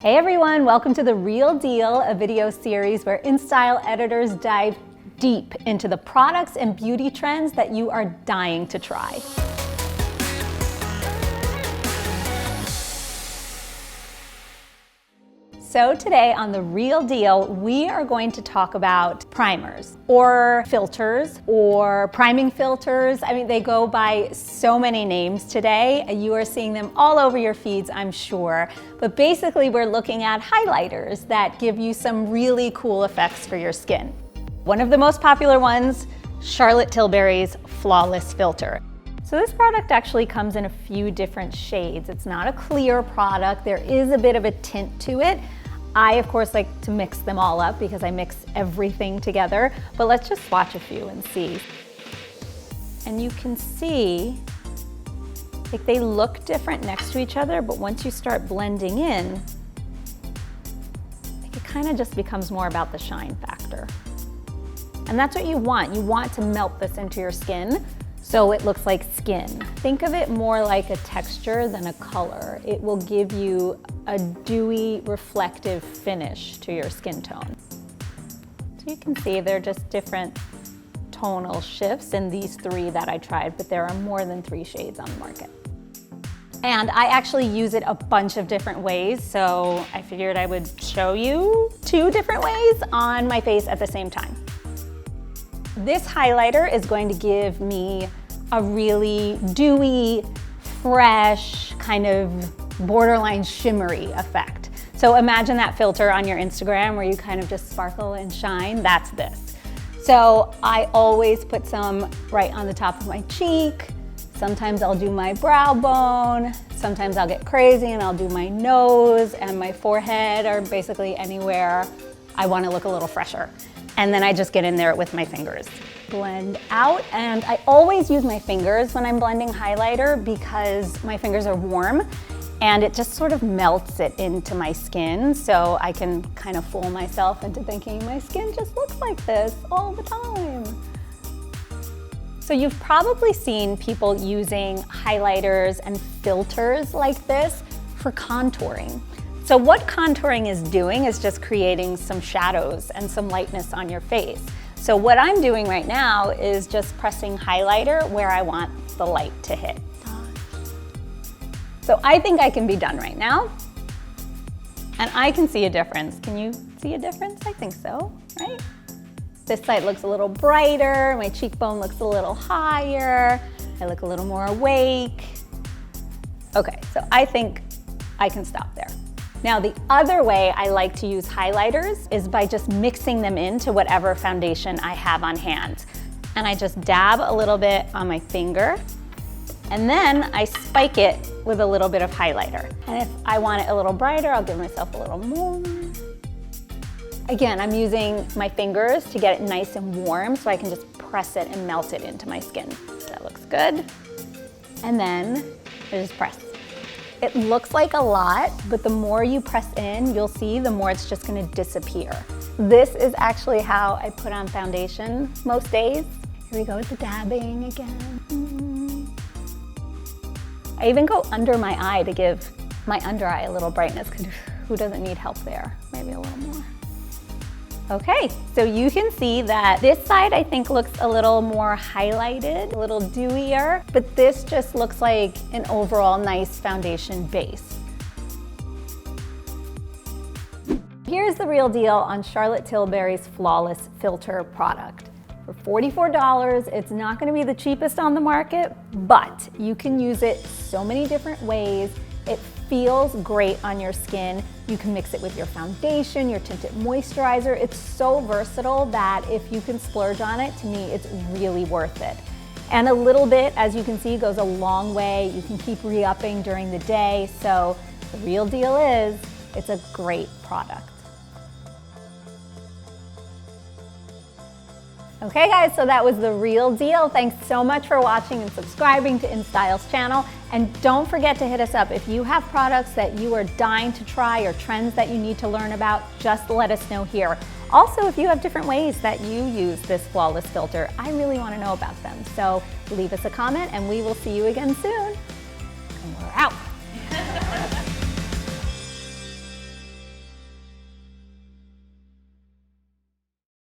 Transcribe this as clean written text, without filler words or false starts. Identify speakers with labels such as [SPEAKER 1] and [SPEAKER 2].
[SPEAKER 1] Hey everyone, welcome to The Real Deal, a video series where InStyle editors dive deep into the products and beauty trends that you are dying to try. So today on The Real Deal, we are going to talk about primers or filters or priming filters. I mean, they go by so many names today. You are seeing them all over your feeds, I'm sure. But basically, we're looking at highlighters that give you some really cool effects for your skin. One of the most popular ones, Charlotte Tilbury's Flawless Filter. So this product actually comes in a few different shades. It's not a clear product. There is a bit of a tint to it. I, of course, like to mix them all up because I mix everything together, but let's just swatch a few and see. And you can see, like, they look different next to each other, but once you start blending in, it kind of just becomes more about the shine factor. And that's what you want. You want to melt this into your skin so it looks like skin. Think of it more like a texture than a color. It will give you a dewy, reflective finish to your skin tone. So you can see they're just different tonal shifts in these three that I tried, but there are more than 3 shades on the market. And I actually use it a bunch of different ways, so I figured I would show you 2 different ways on my face at the same time. This highlighter is going to give me a really dewy, fresh, kind of borderline shimmery effect. So imagine that filter on your Instagram where you kind of just sparkle and shine, that's this. So I always put some right on the top of my cheek. Sometimes I'll do my brow bone. Sometimes I'll get crazy and I'll do my nose and my forehead, or basically anywhere I want to look a little fresher. And then I just get in there with my fingers. Blend out, and I always use my fingers when I'm blending highlighter because my fingers are warm and it just sort of melts it into my skin, so I can kind of fool myself into thinking my skin just looks like this all the time. So you've probably seen people using highlighters and filters like this for contouring. So what contouring is doing is just creating some shadows and some lightness on your face. So what I'm doing right now is just pressing highlighter where I want the light to hit. So I think I can be done right now. And I can see a difference. Can you see a difference? I think so, right? This side looks a little brighter, my cheekbone looks a little higher, I look a little more awake. Okay, so I think I can stop there. Now, the other way I like to use highlighters is by just mixing them into whatever foundation I have on hand. And I just dab a little bit on my finger, and then I spike it with a little bit of highlighter. And if I want it a little brighter, I'll give myself a little more. Again, I'm using my fingers to get it nice and warm so I can just press it and melt it into my skin. That looks good. And then I just press. It looks like a lot, but the more you press in, you'll see the more it's just gonna disappear. This is actually how I put on foundation most days. Here we go with the dabbing again. I even go under my eye to give my under eye a little brightness, because who doesn't need help there? Maybe a little more. Okay, so you can see that this side I think looks a little more highlighted, a little dewier, but this just looks like an overall nice foundation base. Here's the real deal on Charlotte Tilbury's Flawless Filter product. For $44, it's not gonna be the cheapest on the market, but you can use it so many different ways. It feels great on your skin. You can mix it with your foundation, your tinted moisturizer. It's so versatile that if you can splurge on it, to me, it's really worth it. And a little bit, as you can see, goes a long way. You can keep re-upping during the day. So the real deal is, it's a great product. Okay guys, so that was The Real Deal. Thanks so much for watching and subscribing to InStyle's channel. And don't forget to hit us up. If you have products that you are dying to try or trends that you need to learn about, just let us know here. Also, if you have different ways that you use this flawless filter, I really want to know about them. So leave us a comment and we will see you again soon. And we're out.